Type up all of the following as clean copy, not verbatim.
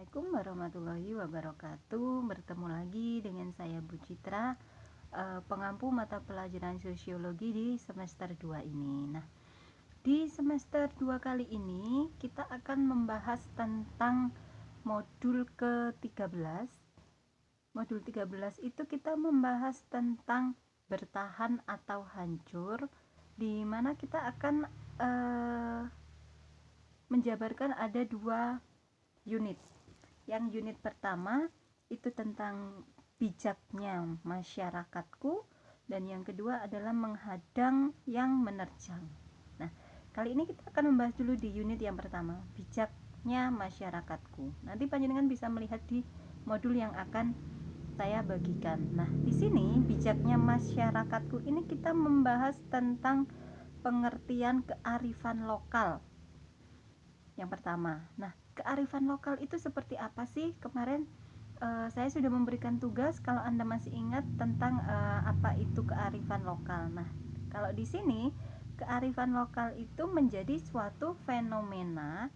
Assalamualaikum warahmatullahi wabarakatuh. Bertemu lagi dengan saya Bu Citra, pengampu mata pelajaran sosiologi di semester 2 ini. Nah, di semester 2 kali ini kita akan membahas tentang modul ke-13. Modul 13 itu kita membahas tentang bertahan atau hancur, di mana kita akan menjabarkan ada 2 unit. Yang unit pertama itu tentang bijaknya masyarakatku, dan yang kedua adalah menghadang yang menerjang. Nah, kali ini kita akan membahas dulu di unit yang pertama, bijaknya masyarakatku. Nanti panjenengan bisa melihat di modul yang akan saya bagikan. Nah, di sini bijaknya masyarakatku ini kita membahas tentang pengertian kearifan lokal. Yang pertama. Nah, kearifan lokal itu seperti apa sih? Kemarin saya sudah memberikan tugas, kalau Anda masih ingat, tentang apa itu kearifan lokal. Nah, kalau di sini kearifan lokal itu menjadi suatu fenomena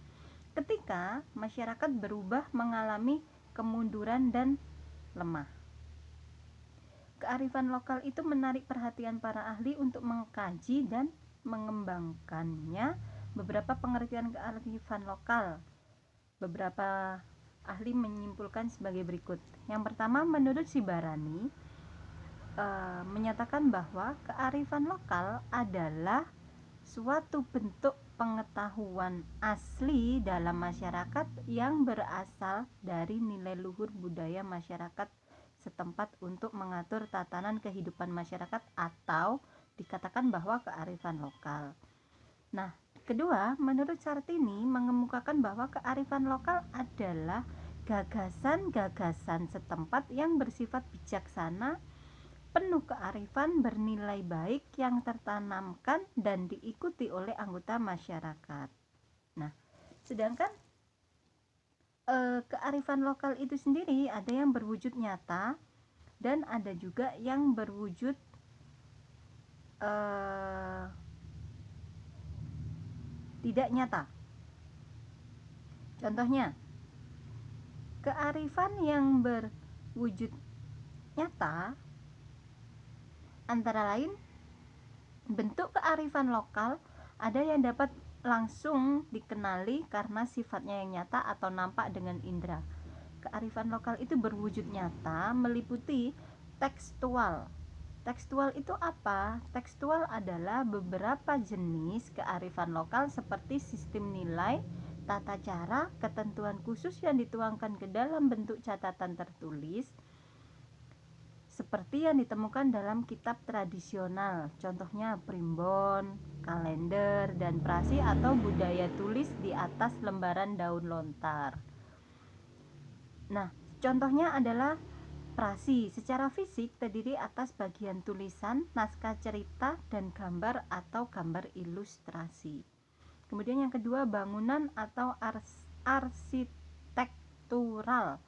ketika masyarakat berubah mengalami kemunduran dan lemah. Kearifan lokal itu menarik perhatian para ahli untuk mengkaji dan mengembangkannya. Beberapa pengertian kearifan lokal, beberapa ahli menyimpulkan sebagai berikut. Yang pertama, menurut Sibarani menyatakan bahwa kearifan lokal adalah suatu bentuk pengetahuan asli dalam masyarakat yang berasal dari nilai luhur budaya masyarakat setempat untuk mengatur tatanan kehidupan masyarakat, atau dikatakan bahwa kearifan lokal. Nah, kedua, menurut Sartini mengemukakan bahwa kearifan lokal adalah gagasan-gagasan setempat yang bersifat bijaksana, penuh kearifan, bernilai baik, yang tertanamkan dan diikuti oleh anggota masyarakat. Nah, sedangkan kearifan lokal itu sendiri ada yang berwujud nyata dan ada juga yang berwujud tidak nyata. Contohnya, kearifan yang berwujud nyata antara lain bentuk kearifan lokal ada yang dapat langsung dikenali karena sifatnya yang nyata atau nampak dengan indera. Kearifan lokal itu berwujud nyata meliputi tekstual. Tekstual itu apa? Tekstual adalah beberapa jenis kearifan lokal seperti sistem nilai, tata cara, ketentuan khusus yang dituangkan ke dalam bentuk catatan tertulis, seperti yang ditemukan dalam kitab tradisional, contohnya primbon, kalender, dan prasi atau budaya tulis di atas lembaran daun lontar. Nah, contohnya adalah prasi secara fisik terdiri atas bagian tulisan, naskah cerita, dan gambar atau gambar ilustrasi. Kemudian yang kedua, bangunan atau arsitektural.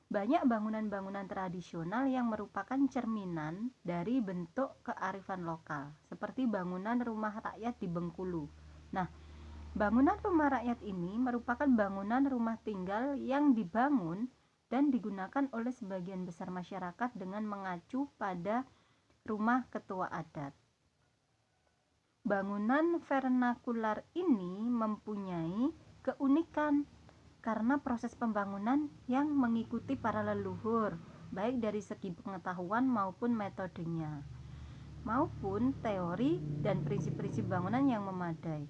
Banyak bangunan-bangunan tradisional yang merupakan cerminan dari bentuk kearifan lokal, seperti bangunan rumah rakyat di Bengkulu. Nah, bangunan rumah rakyat ini merupakan bangunan rumah tinggal yang dibangun dan digunakan oleh sebagian besar masyarakat dengan mengacu pada rumah ketua adat. Bangunan vernakular ini mempunyai keunikan karena proses pembangunan yang mengikuti para leluhur, baik dari segi pengetahuan maupun metodenya, maupun teori dan prinsip-prinsip bangunan yang memadai.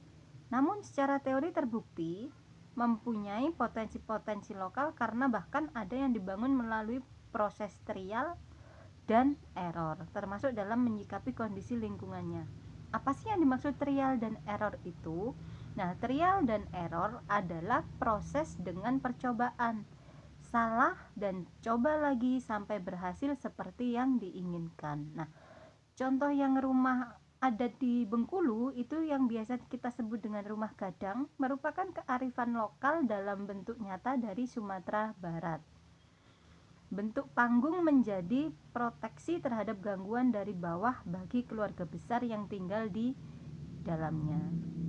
Namun secara teori terbukti mempunyai potensi-potensi lokal karena bahkan ada yang dibangun melalui proses trial dan error, termasuk dalam menyikapi kondisi lingkungannya. Apa sih yang dimaksud trial dan error itu? Nah, trial dan error adalah proses dengan percobaan, salah dan coba lagi sampai berhasil seperti yang diinginkan. Nah, contoh yang rumah adat di Bengkulu itu yang biasa kita sebut dengan rumah gadang merupakan kearifan lokal dalam bentuk nyata dari Sumatera Barat. Bentuk panggung menjadi proteksi terhadap gangguan dari bawah bagi keluarga besar yang tinggal di dalamnya.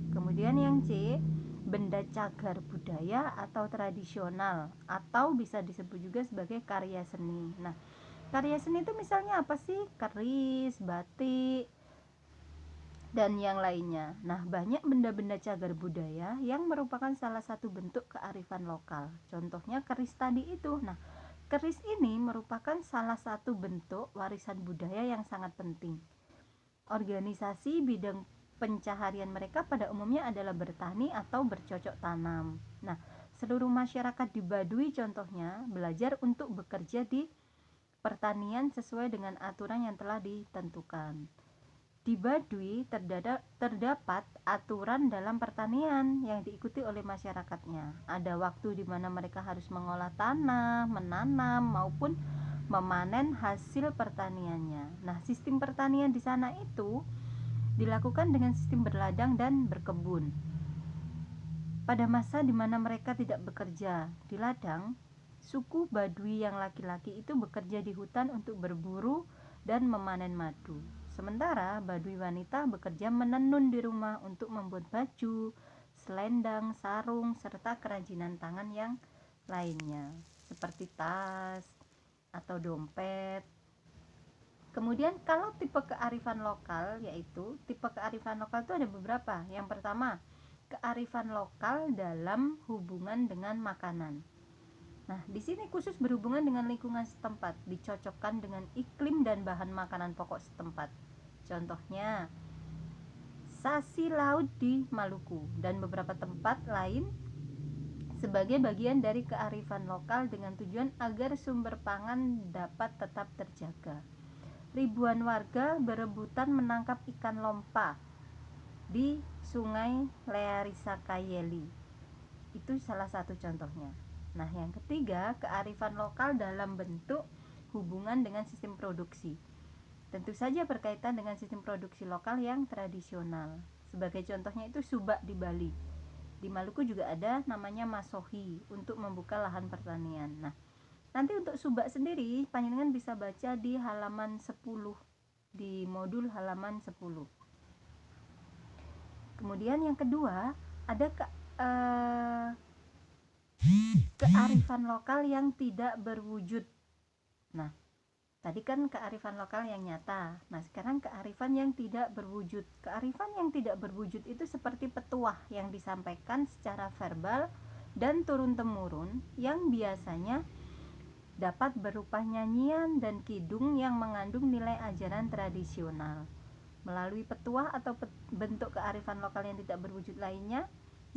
Kemudian yang C, benda cagar budaya atau tradisional, atau bisa disebut juga sebagai karya seni. Nah, karya seni itu misalnya apa sih? Keris, batik, dan yang lainnya. Nah, banyak benda-benda cagar budaya yang merupakan salah satu bentuk kearifan lokal. Contohnya keris tadi itu. Nah, keris ini merupakan salah satu bentuk warisan budaya yang sangat penting. Organisasi bidang pencaharian mereka pada umumnya adalah bertani atau bercocok tanam. Nah, seluruh masyarakat di Baduy contohnya belajar untuk bekerja di pertanian sesuai dengan aturan yang telah ditentukan. Di Baduy terdapat aturan dalam pertanian yang diikuti oleh masyarakatnya. Ada waktu di mana mereka harus mengolah tanah, menanam maupun memanen hasil pertaniannya. Nah, sistem pertanian di sana itu dilakukan dengan sistem berladang dan berkebun. Pada masa di mana mereka tidak bekerja di ladang, suku Baduy yang laki-laki itu bekerja di hutan untuk berburu dan memanen madu. Sementara Baduy wanita bekerja menenun di rumah untuk membuat baju, selendang, sarung, serta kerajinan tangan yang lainnya, seperti tas atau dompet. Kemudian kalau tipe kearifan lokal, yaitu tipe kearifan lokal itu ada beberapa. Yang pertama, kearifan lokal dalam hubungan dengan makanan. Nah, di sini khusus berhubungan dengan lingkungan setempat, dicocokkan dengan iklim dan bahan makanan pokok setempat. Contohnya, sasi laut di Maluku dan beberapa tempat lain sebagai bagian dari kearifan lokal dengan tujuan agar sumber pangan dapat tetap terjaga. Ribuan warga berebutan menangkap ikan lompa di Sungai Learisakayeli. Itu salah satu contohnya. Nah, yang ketiga, kearifan lokal dalam bentuk hubungan dengan sistem produksi. Tentu saja berkaitan dengan sistem produksi lokal yang tradisional. Sebagai contohnya itu subak di Bali. Di Maluku juga ada namanya masohi untuk membuka lahan pertanian. Nah, nanti untuk subak sendiri panjenengan bisa baca di halaman 10, di modul halaman 10. Kemudian yang kedua, ada kearifan lokal yang tidak berwujud. Nah, tadi kan kearifan lokal yang nyata. Nah, sekarang kearifan yang tidak berwujud. Kearifan yang tidak berwujud itu seperti petuah yang disampaikan secara verbal dan turun-temurun, yang biasanya dapat berupa nyanyian dan kidung yang mengandung nilai ajaran tradisional. Melalui petuah atau bentuk kearifan lokal yang tidak berwujud lainnya,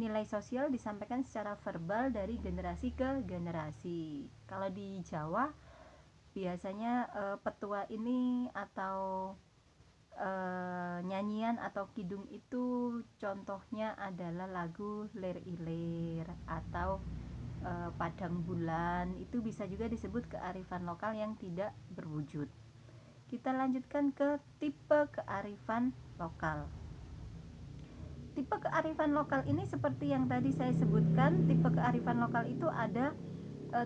nilai sosial disampaikan secara verbal dari generasi ke generasi. Kalau di Jawa biasanya petuah ini atau nyanyian atau kidung itu contohnya adalah lagu Lir Ilir atau Padang Bulan. Itu bisa juga disebut kearifan lokal yang tidak berwujud. Kita lanjutkan ke tipe kearifan lokal. Tipe kearifan lokal ini seperti yang tadi saya sebutkan, tipe kearifan lokal itu ada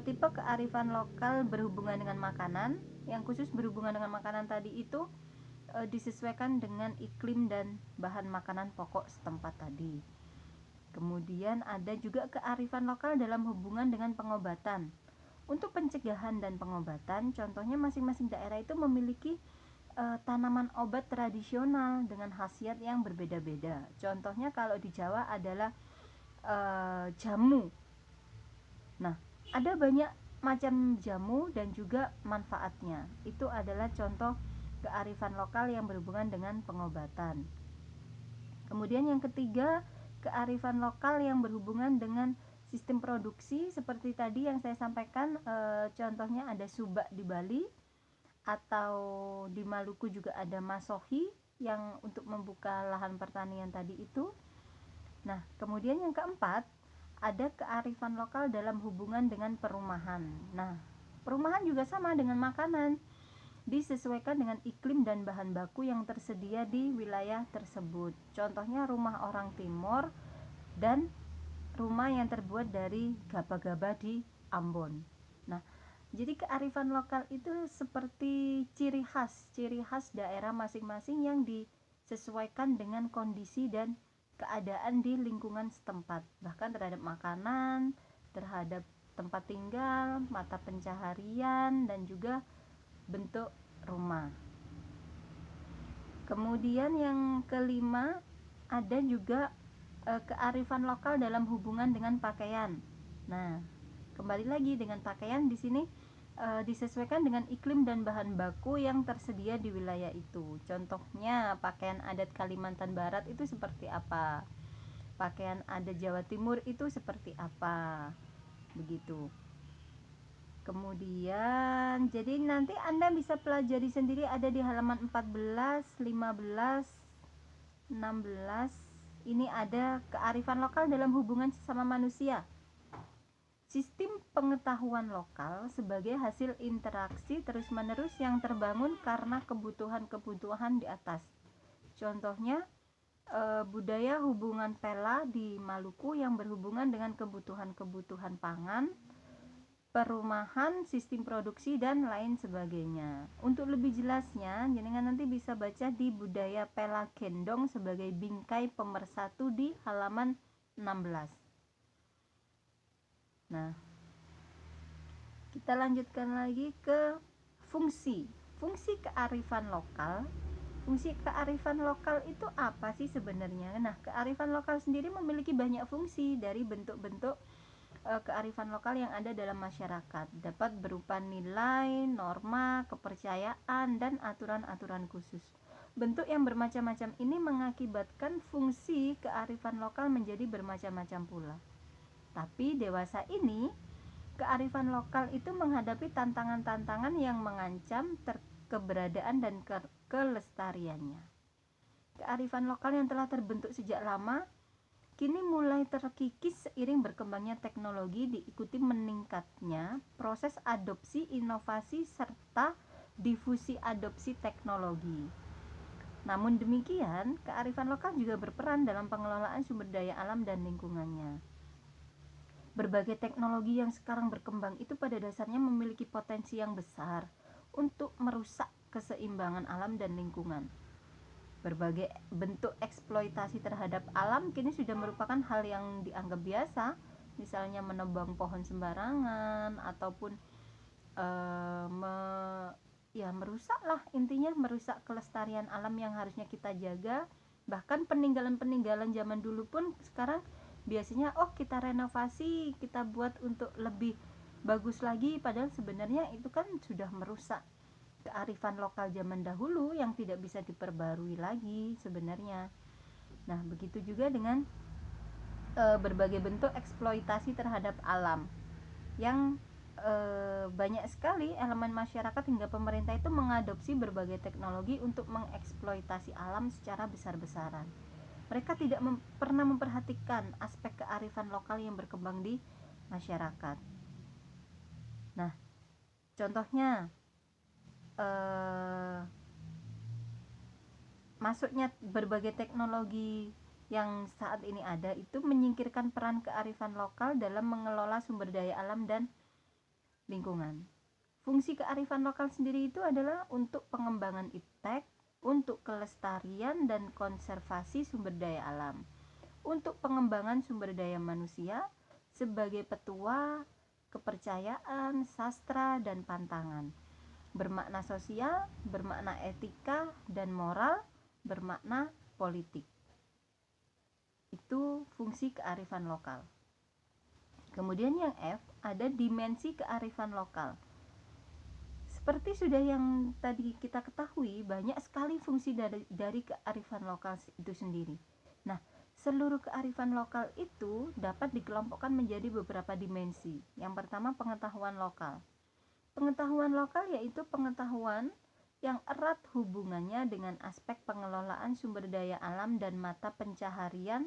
tipe kearifan lokal berhubungan dengan makanan. Yang khusus berhubungan dengan makanan tadi itu disesuaikan dengan iklim dan bahan makanan pokok setempat tadi. Kemudian ada juga kearifan lokal dalam hubungan dengan pengobatan. Untuk pencegahan dan pengobatan, contohnya masing-masing daerah itu memiliki tanaman obat tradisional dengan khasiat yang berbeda-beda. Contohnya kalau di Jawa adalah jamu. Nah, ada banyak macam jamu dan juga manfaatnya. Itu adalah contoh kearifan lokal yang berhubungan dengan pengobatan. Kemudian yang ketiga, kearifan lokal yang berhubungan dengan sistem produksi seperti tadi yang saya sampaikan, contohnya ada subak di Bali, atau di Maluku juga ada masohi yang untuk membuka lahan pertanian tadi itu. Nah, kemudian yang keempat, ada kearifan lokal dalam hubungan dengan perumahan. Nah, perumahan juga sama dengan makanan, disesuaikan dengan iklim dan bahan baku yang tersedia di wilayah tersebut. Contohnya rumah orang Timor dan rumah yang terbuat dari gaba-gaba di Ambon. Nah, jadi kearifan lokal itu seperti ciri khas daerah masing-masing yang disesuaikan dengan kondisi dan keadaan di lingkungan setempat, bahkan terhadap makanan, terhadap tempat tinggal, mata pencaharian, dan juga bentuk rumah. Kemudian yang kelima, ada juga kearifan lokal dalam hubungan dengan pakaian. Nah, kembali lagi dengan pakaian di sini disesuaikan dengan iklim dan bahan baku yang tersedia di wilayah itu. Contohnya, pakaian adat Kalimantan Barat itu seperti apa? Pakaian adat Jawa Timur itu seperti apa? Begitu. Kemudian, jadi nanti Anda bisa pelajari sendiri, ada di halaman 14, 15, 16. Ini ada kearifan lokal dalam hubungan sesama manusia. Sistem pengetahuan lokal sebagai hasil interaksi terus-menerus yang terbangun karena kebutuhan-kebutuhan di atas. Contohnya, budaya hubungan Pela di Maluku yang berhubungan dengan kebutuhan-kebutuhan pangan, perumahan, sistem produksi, dan lain sebagainya. Untuk lebih jelasnya, jenengan nanti bisa baca di budaya Pela Gendong sebagai bingkai pemersatu di halaman 16. Nah, kita lanjutkan lagi ke fungsi kearifan lokal. Fungsi kearifan lokal itu apa sih sebenarnya? Nah, kearifan lokal sendiri memiliki banyak fungsi dari bentuk-bentuk kearifan lokal yang ada dalam masyarakat. Dapat berupa nilai, norma, kepercayaan, dan aturan-aturan khusus. Bentuk yang bermacam-macam ini mengakibatkan fungsi kearifan lokal menjadi bermacam-macam pula. Tapi dewasa ini, kearifan lokal itu menghadapi tantangan-tantangan yang mengancam keberadaan dan kelestariannya. Kearifan lokal yang telah terbentuk sejak lama kini mulai terkikis seiring berkembangnya teknologi, diikuti meningkatnya proses adopsi inovasi serta difusi adopsi teknologi. Namun demikian, kearifan lokal juga berperan dalam pengelolaan sumber daya alam dan lingkungannya. Berbagai teknologi yang sekarang berkembang itu pada dasarnya memiliki potensi yang besar untuk merusak keseimbangan alam dan lingkungan. Berbagai bentuk eksploitasi terhadap alam kini sudah merupakan hal yang dianggap biasa, misalnya menebang pohon sembarangan ataupun merusak lah, intinya merusak kelestarian alam yang harusnya kita jaga. Bahkan peninggalan-peninggalan zaman dulu pun sekarang biasanya kita renovasi, kita buat untuk lebih bagus lagi, padahal sebenarnya itu kan sudah merusak kearifan lokal zaman dahulu yang tidak bisa diperbarui lagi sebenarnya. Nah, begitu juga dengan berbagai bentuk eksploitasi terhadap alam yang banyak sekali elemen masyarakat hingga pemerintah itu mengadopsi berbagai teknologi untuk mengeksploitasi alam secara besar-besaran. Mereka tidak pernah memperhatikan aspek kearifan lokal yang berkembang di masyarakat. Nah, contohnya masuknya berbagai teknologi yang saat ini ada itu menyingkirkan peran kearifan lokal dalam mengelola sumber daya alam dan lingkungan. Fungsi kearifan lokal sendiri itu adalah untuk pengembangan iptek, untuk kelestarian dan konservasi sumber daya alam, untuk pengembangan sumber daya manusia sebagai petua, kepercayaan, sastra, dan pantangan. Bermakna sosial, bermakna etika dan moral, bermakna politik. Itu fungsi kearifan lokal. Kemudian yang F, ada dimensi kearifan lokal. Seperti sudah yang tadi kita ketahui, banyak sekali fungsi dari kearifan lokal itu sendiri. Nah, seluruh kearifan lokal itu dapat dikelompokkan menjadi beberapa dimensi. Yang pertama, pengetahuan lokal. Pengetahuan lokal yaitu pengetahuan yang erat hubungannya dengan aspek pengelolaan sumber daya alam dan mata pencaharian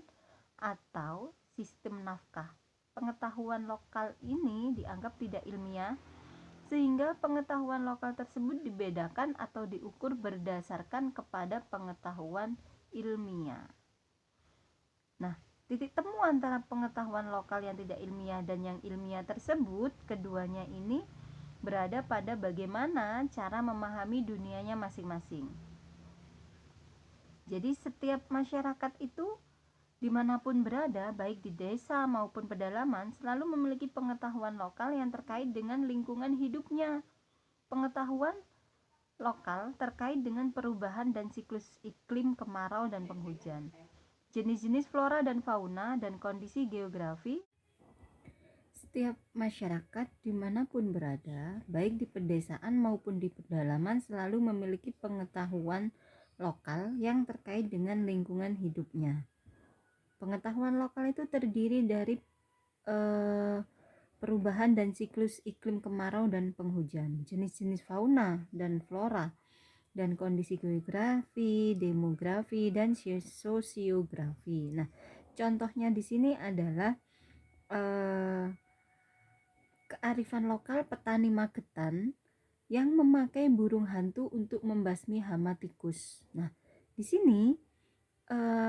atau sistem nafkah. Pengetahuan lokal ini dianggap tidak ilmiah, sehingga pengetahuan lokal tersebut dibedakan atau diukur berdasarkan kepada pengetahuan ilmiah. Nah, titik temu antara pengetahuan lokal yang tidak ilmiah dan yang ilmiah tersebut, keduanya ini berada pada bagaimana cara memahami dunianya masing-masing. Jadi setiap masyarakat itu dimanapun berada, baik di desa maupun pedalaman, selalu memiliki pengetahuan lokal yang terkait dengan lingkungan hidupnya. Pengetahuan lokal terkait dengan perubahan dan siklus iklim, kemarau, dan penghujan, jenis-jenis flora dan fauna, dan kondisi geografi. Setiap masyarakat dimanapun berada, baik di pedesaan maupun di pedalaman, selalu memiliki pengetahuan lokal yang terkait dengan lingkungan hidupnya. Pengetahuan lokal itu terdiri dari perubahan dan siklus iklim, kemarau, dan penghujan, jenis-jenis fauna dan flora, dan kondisi geografi, demografi, dan sosiografi. Nah, contohnya di sini adalah kearifan lokal petani Magetan yang memakai burung hantu untuk membasmi hama tikus. Nah, di sini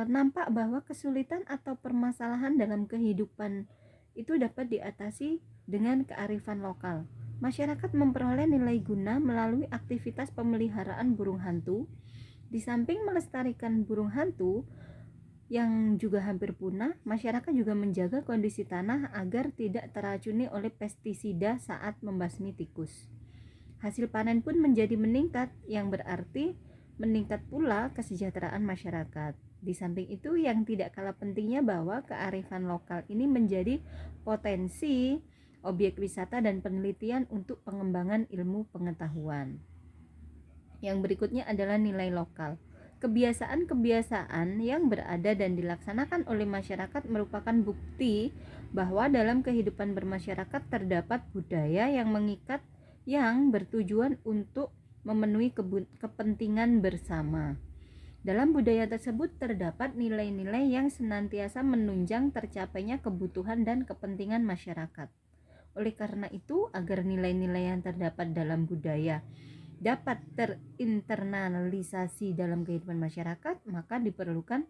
nampak bahwa kesulitan atau permasalahan dalam kehidupan itu dapat diatasi dengan kearifan lokal. Masyarakat memperoleh nilai guna melalui aktivitas pemeliharaan burung hantu. Di samping melestarikan burung hantu yang juga hampir punah, masyarakat juga menjaga kondisi tanah agar tidak teracuni oleh pestisida saat membasmi tikus. Hasil panen pun menjadi meningkat, yang berarti meningkat pula kesejahteraan masyarakat. Di samping itu, yang tidak kalah pentingnya bahwa kearifan lokal ini menjadi potensi objek wisata dan penelitian untuk pengembangan ilmu pengetahuan. Yang berikutnya adalah nilai lokal. Kebiasaan-kebiasaan yang berada dan dilaksanakan oleh masyarakat merupakan bukti bahwa dalam kehidupan bermasyarakat terdapat budaya yang mengikat, yang bertujuan untuk memenuhi kepentingan bersama. Dalam budaya tersebut terdapat nilai-nilai yang senantiasa menunjang tercapainya kebutuhan dan kepentingan masyarakat. Oleh karena itu, agar nilai-nilai yang terdapat dalam budaya dapat terinternalisasi dalam kehidupan masyarakat, maka diperlukan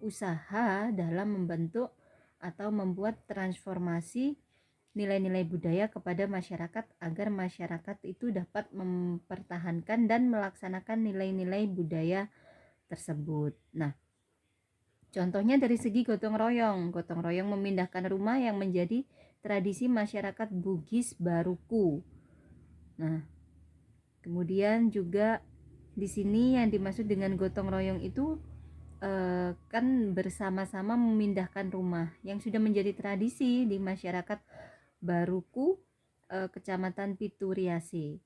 usaha dalam membentuk atau membuat transformasi nilai-nilai budaya kepada masyarakat agar masyarakat itu dapat mempertahankan dan melaksanakan nilai-nilai budaya tersebut. Nah, contohnya dari segi gotong royong. Gotong royong memindahkan rumah yang menjadi tradisi masyarakat Bugis Baruku. Nah, kemudian juga di sini yang dimaksud dengan gotong royong itu kan bersama-sama memindahkan rumah yang sudah menjadi tradisi di masyarakat Baruku, Kecamatan Pituriasi.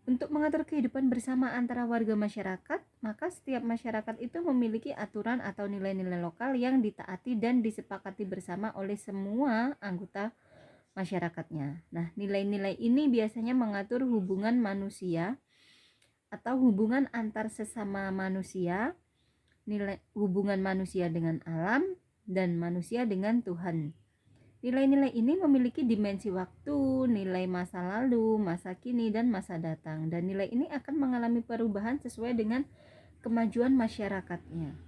Untuk mengatur kehidupan bersama antara warga masyarakat, maka setiap masyarakat itu memiliki aturan atau nilai-nilai lokal yang ditaati dan disepakati bersama oleh semua anggota masyarakatnya. Nah, nilai-nilai ini biasanya mengatur hubungan manusia atau hubungan antar sesama manusia, nilai hubungan manusia dengan alam, dan manusia dengan Tuhan. Nilai-nilai ini memiliki dimensi waktu, nilai masa lalu, masa kini, dan masa datang. Dan nilai ini akan mengalami perubahan sesuai dengan kemajuan masyarakatnya.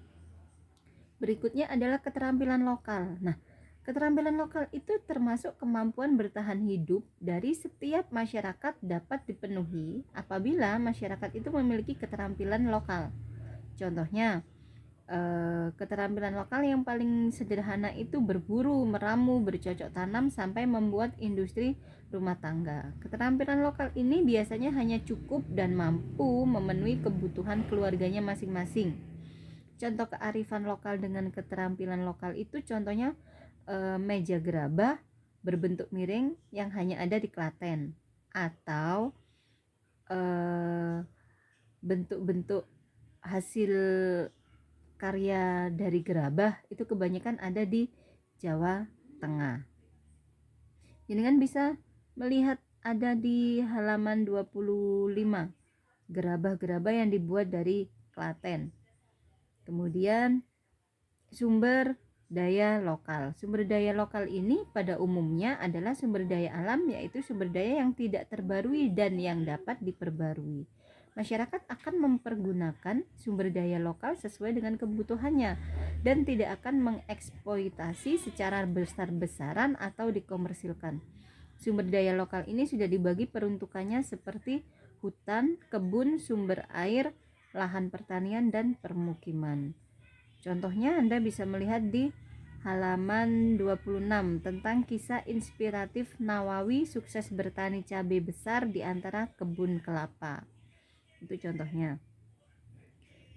Berikutnya adalah keterampilan lokal. Nah, keterampilan lokal itu termasuk kemampuan bertahan hidup dari setiap masyarakat dapat dipenuhi apabila masyarakat itu memiliki keterampilan lokal. Contohnya, keterampilan lokal yang paling sederhana itu berburu, meramu, bercocok tanam, sampai membuat industri rumah tangga. Keterampilan lokal ini biasanya hanya cukup dan mampu memenuhi kebutuhan keluarganya masing-masing. Contoh kearifan lokal dengan keterampilan lokal itu contohnya meja gerabah berbentuk miring yang hanya ada di Klaten, atau bentuk-bentuk hasil karya dari gerabah itu kebanyakan ada di Jawa Tengah. Jadi kan bisa melihat ada di halaman 25 gerabah-gerabah yang dibuat dari Klaten. Kemudian sumber daya lokal. Sumber daya lokal ini pada umumnya adalah sumber daya alam, yaitu sumber daya yang tidak terbarui dan yang dapat diperbarui. Masyarakat akan mempergunakan sumber daya lokal sesuai dengan kebutuhannya dan tidak akan mengeksploitasi secara besar-besaran atau dikomersilkan. Sumber daya lokal ini sudah dibagi peruntukannya seperti hutan, kebun, sumber air, lahan pertanian, dan permukiman. Contohnya Anda bisa melihat di halaman 26 tentang kisah inspiratif Nawawi sukses bertani cabai besar di antara kebun kelapa. Itu contohnya.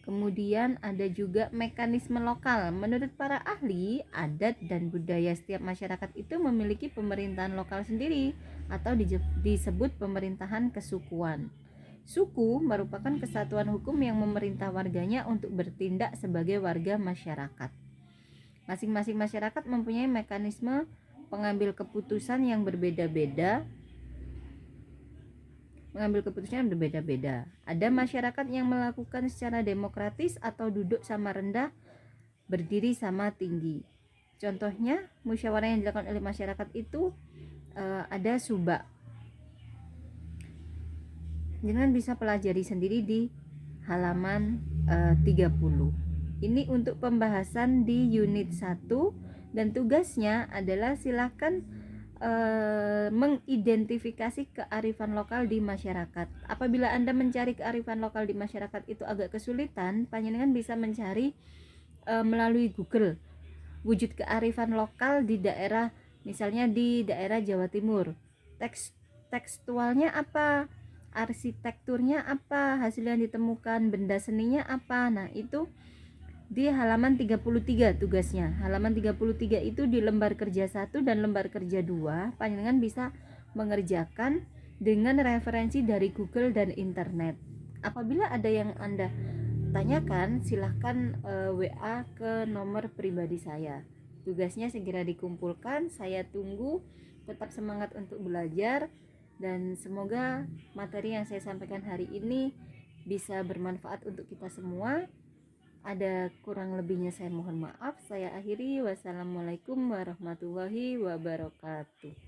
Kemudian ada juga mekanisme lokal. Menurut para ahli, adat dan budaya setiap masyarakat itu memiliki pemerintahan lokal sendiri atau disebut pemerintahan kesukuan. Suku merupakan kesatuan hukum yang memerintah warganya untuk bertindak sebagai warga masyarakat. Masing-masing masyarakat mempunyai mekanisme pengambil keputusan yang berbeda-beda. Ada masyarakat yang melakukan secara demokratis atau duduk sama rendah, berdiri sama tinggi. Contohnya, musyawarah yang dilakukan oleh masyarakat itu ada subak. Jangan bisa pelajari sendiri di halaman 30. Ini untuk pembahasan di unit 1 dan tugasnya adalah silakan mengidentifikasi kearifan lokal di masyarakat. Apabila Anda mencari kearifan lokal di masyarakat itu agak kesulitan, panjenengan bisa mencari melalui Google wujud kearifan lokal di daerah, misalnya di daerah Jawa Timur. Tekstualnya apa? Arsitekturnya apa? Hasil yang ditemukan, benda seninya apa? Nah, itu di halaman 33 tugasnya. Halaman 33 itu di lembar kerja 1 dan lembar kerja 2 panjenengan bisa mengerjakan dengan referensi dari Google dan internet. Apabila ada yang Anda tanyakan, silahkan WA ke nomor pribadi saya. Tugasnya segera dikumpulkan, saya tunggu. Tetap semangat untuk belajar dan semoga materi yang saya sampaikan hari ini bisa bermanfaat untuk kita semua. Ada kurang lebihnya saya mohon maaf. Saya akhiri. Wassalamualaikum warahmatullahi wabarakatuh.